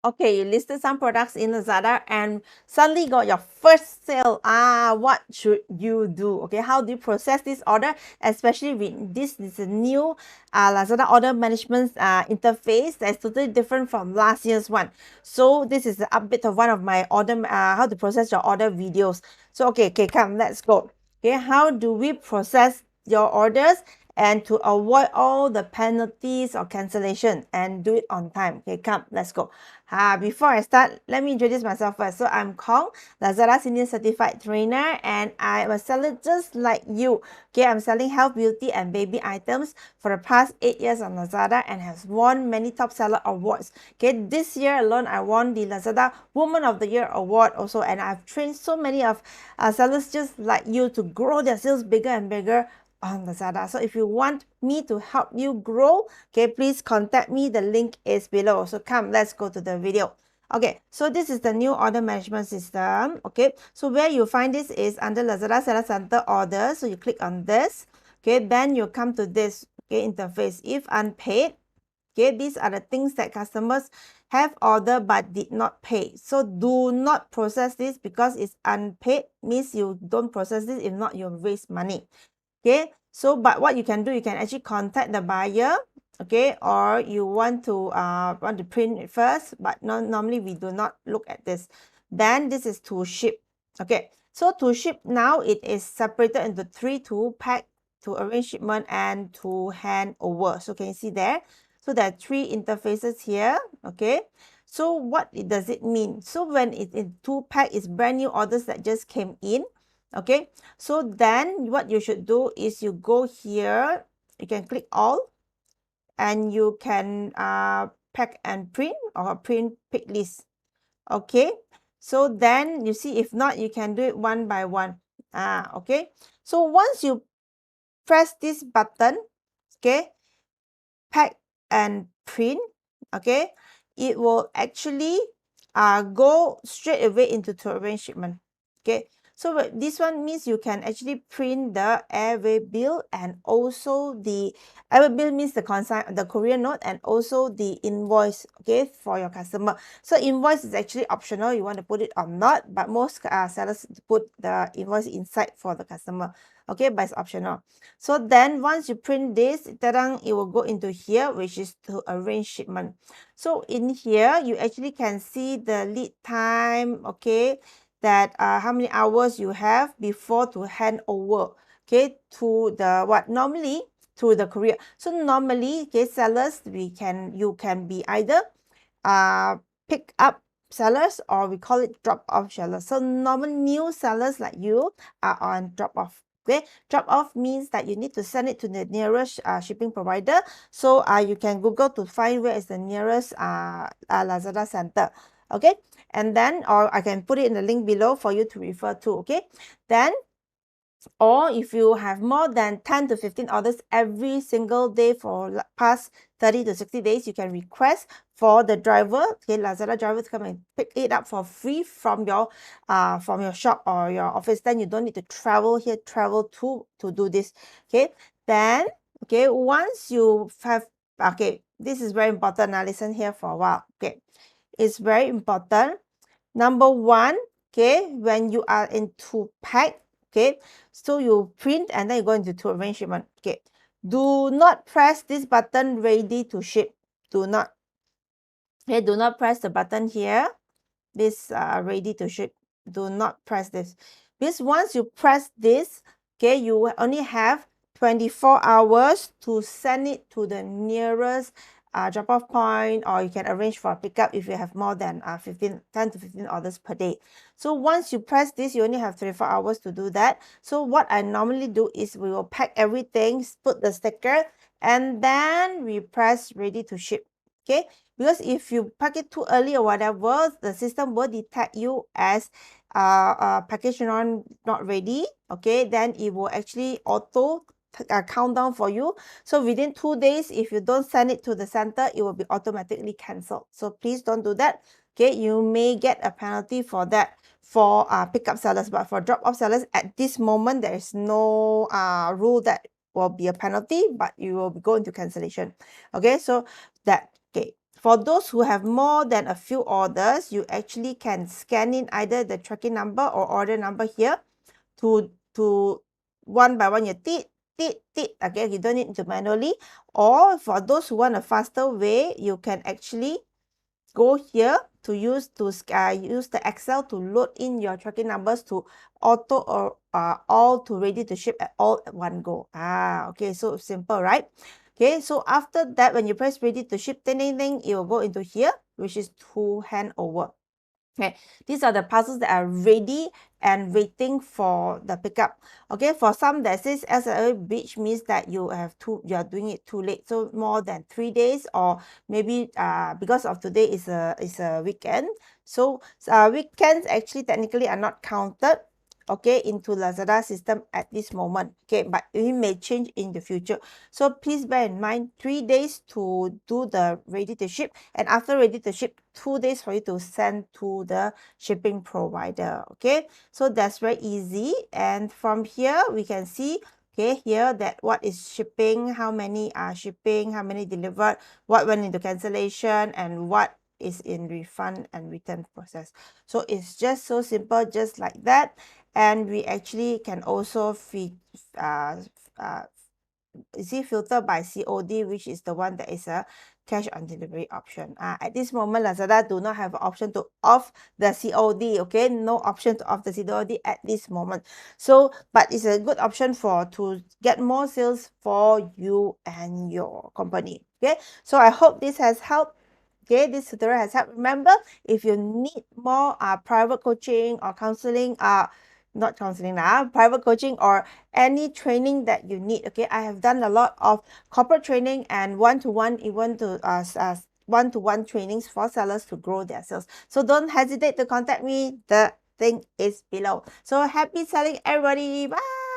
Okay, you listed some products in Lazada and suddenly got your first sale. What should you do? Okay, how do you process this order? Especially with this is a new Lazada order management interface that's totally different from last year's one. So this is the update of one of my order how to process your order videos. So okay, come, let's go. Okay, how do we process your orders and to avoid all the penalties or cancellation and do it on time? Okay, come, let's go. Before I start, let me introduce myself first. So I'm Kong, Lazada Senior Certified Trainer, and I'm a seller just like you. Okay, I'm selling health, beauty, and baby items for the past 8 years on Lazada and has won many top seller awards. Okay, this year alone, I won the Lazada Woman of the Year award also, and I've trained so many of sellers just like you to grow their sales bigger and bigger on Lazada. So if you want me to help you grow, okay, please contact me. The link is below. So come, let's go to the video. Okay, so this is the new order management system. Okay, so where you find this is under Lazada Seller Center order. So you click on this. Okay, then you come to this interface. If unpaid, okay, these are the things that customers have ordered but did not pay. So do not process this because it's unpaid, means you don't process this. If not, you'll waste money. Okay, so but what you can do, you can actually contact the buyer, okay, or you want to print it first, but normally we do not look at this. Then this is to ship. Okay, so to ship now it is separated into 3: to pack, to arrange shipment, and to hand over. So can you see there? So there are 3 interfaces here. Okay, so what does it mean? So when it's in to pack, it's brand new orders that just came in. Okay, so then what you should do is you go here, you can click all, and you can pack and print or print pick list. Okay, so then you see, if not, you can do it one by one. Okay, so once you press this button, okay, pack and print, okay, it will actually go straight away into to arrange shipment. Okay, so this one means you can actually print the airway bill, and also the airway bill means the consign, the courier note, and also the invoice, okay, for your customer. So invoice is actually optional, you want to put it or not, but most sellers put the invoice inside for the customer. Okay, but it's optional. So then once you print this, it will go into here, which is to arrange shipment. So in here, you actually can see the lead time, okay, that how many hours you have before to hand over, okay, to the normally to the courier. So normally, okay, sellers, you can be either pick up sellers, or we call it drop off sellers. So normal new sellers like you are on drop off. Okay, drop off means that you need to send it to the nearest shipping provider. So you can Google to find where is the nearest Lazada center. Okay, and then, or I can put it in the link below for you to refer to. Okay, then, or if you have more than 10 to 15 orders every single day for past 30 to 60 days, you can request for the driver, okay, Lazada driver, to come and pick it up for free from your shop or your office. Then you don't need to travel to do this. Okay, then, okay, once you have, okay, this is very important. Now listen here for a while. Okay, it's very important. Number 1, okay, when you are into pack, okay, so you print and then you go into to arrange shipment. Okay, do not press this button ready to ship. Do not. Okay, do not press the button here, this ready to ship. Do not press this, because once you press this, okay, you only have 24 hours to send it to the nearest drop-off point, or you can arrange for a pickup if you have more than 10 to 15 orders per day. So once you press this, you only have 24 hours to do that. So what I normally do is we will pack everything, put the sticker, and then we press ready to ship. Okay, because if you pack it too early or whatever, the system will detect you as package not ready. Okay, then it will actually auto countdown for you. So within 2 days, if you don't send it to the center, it will be automatically cancelled. So please don't do that. Okay, you may get a penalty for that for pickup sellers, but for drop off sellers at this moment, there is no rule that will be a penalty, but you will go into cancellation. Okay, so that, okay, for those who have more than a few orders, you actually can scan in either the tracking number or order number here to one by one you tick. Okay, you don't need to manually. Or for those who want a faster way, you can actually go here to use the Excel to load in your tracking numbers to auto or all to ready to ship at all at one go. Okay, so simple, right? Okay, so after that, when you press ready to ship, ding, ding, ding, it will go into here, which is to hand over. Okay, these are the parcels that are ready and waiting for the pickup. Okay, for some that says SLA, which means that you are doing it too late, so more than 3 days, or maybe because of today is a weekend. So weekends actually technically are not counted, okay, into Lazada system at this moment. Okay, but it may change in the future. So please bear in mind 3 days to do the ready to ship, and after ready to ship, 2 days for you to send to the shipping provider. Okay, so that's very easy. And from here we can see, okay, here that what is shipping, how many are shipping, how many delivered, what went into cancellation, and what is in refund and return process. So it's just so simple, just like that. And we actually can also filter by COD, which is the one that is a cash on delivery option. At this moment, Lazada do not have an option to off the COD. Okay, no option to off the COD at this moment. So, but it's a good option to get more sales for you and your company. Okay, so I hope this has helped. Okay, this tutorial has helped. Remember, if you need more private coaching or counseling, not counseling now, private coaching or any training that you need, okay, I have done a lot of corporate training and one-to-one, even to one-to-one trainings for sellers to grow their sales. So don't hesitate to contact me. The thing is below. So happy selling, everybody. Bye.